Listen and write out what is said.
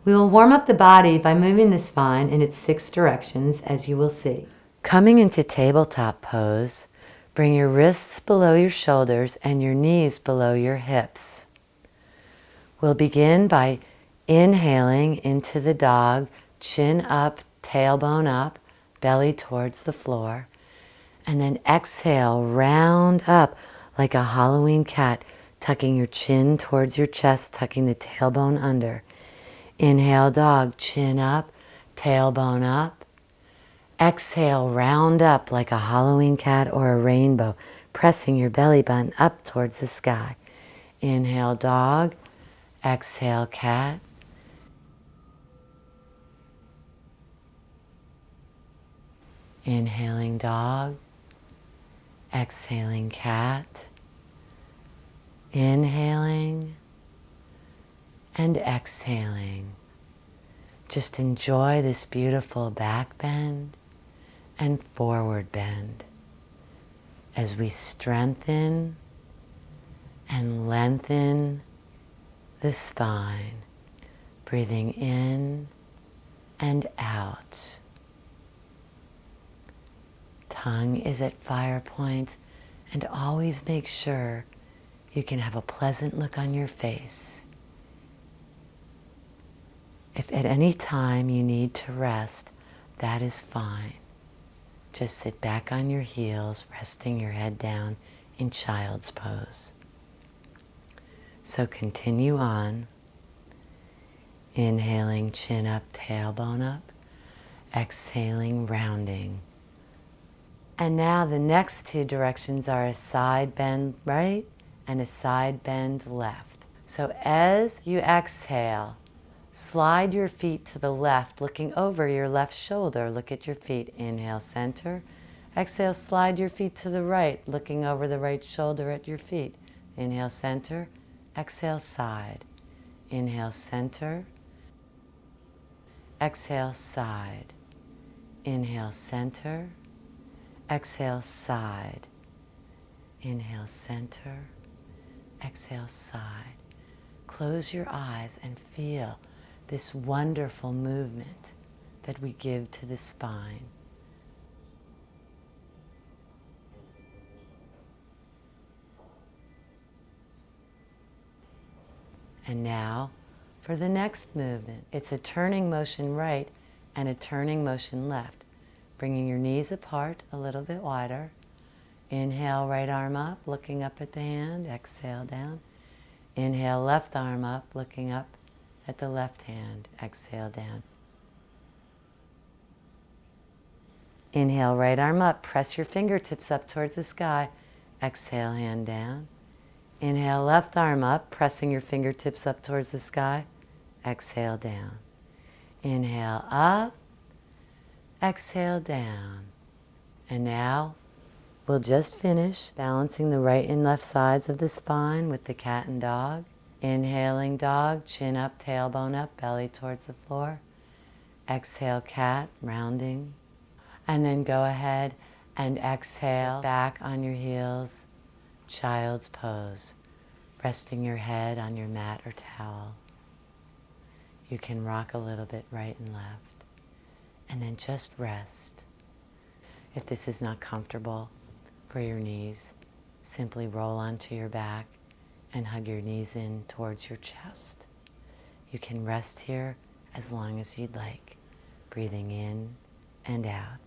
We will warm up the body by moving the spine in its 6 directions, as you will see. Coming into tabletop pose, bring your wrists below your shoulders and your knees below your hips. We'll begin by inhaling into the dog, chin up, tailbone up, belly towards the floor. And then exhale, round up like a Halloween cat, tucking your chin towards your chest, tucking the tailbone under. Inhale, dog, chin up, tailbone up. Exhale, round up like a Halloween cat or a rainbow, pressing your belly button up towards the sky. Inhale, dog. Exhale, cat. Inhaling, dog. Exhaling, cat. Inhaling and exhaling. Just enjoy this beautiful back bend and forward bend as we strengthen and lengthen the spine, breathing in and out. Tongue is at fire point, and always make sure you can have a pleasant look on your face. If at any time you need to rest, that is fine. Just sit back on your heels, resting your head down in child's pose. So continue on. Inhaling, chin up, tailbone up. Exhaling, rounding. And now the next 2 directions are a side bend right and a side bend left. So as you exhale, slide your feet to the left, looking over your left shoulder. Look at your feet. Inhale, center. Exhale, slide your feet to the right, looking over the right shoulder at your feet. Inhale, center. Exhale, side. Inhale, center. Exhale, side. Inhale, center. Exhale, side. Inhale, center. Exhale, side. Close your eyes and feel this wonderful movement that we give to the spine. And now for the next movement. It's a turning motion right and a turning motion left. Bringing your knees apart a little bit wider. Inhale, right arm up, looking up at the hand. Exhale, down. Inhale, left arm up, looking up at the left hand. Exhale, down. Inhale, right arm up. Press your fingertips up towards the sky. Exhale, hand down. Inhale, left arm up, pressing your fingertips up towards the sky. Exhale, down. Inhale, up. Exhale, down. And now we'll just finish balancing the right and left sides of the spine with the cat and dog. Inhaling, dog, chin up, tailbone up, belly towards the floor. Exhale, cat, rounding. And then go ahead and exhale, back on your heels, child's pose, resting your head on your mat or towel. You can rock a little bit right and left, and then just rest. If this is not comfortable for your knees, simply roll onto your back and hug your knees in towards your chest. You can rest here as long as you'd like, breathing in and out.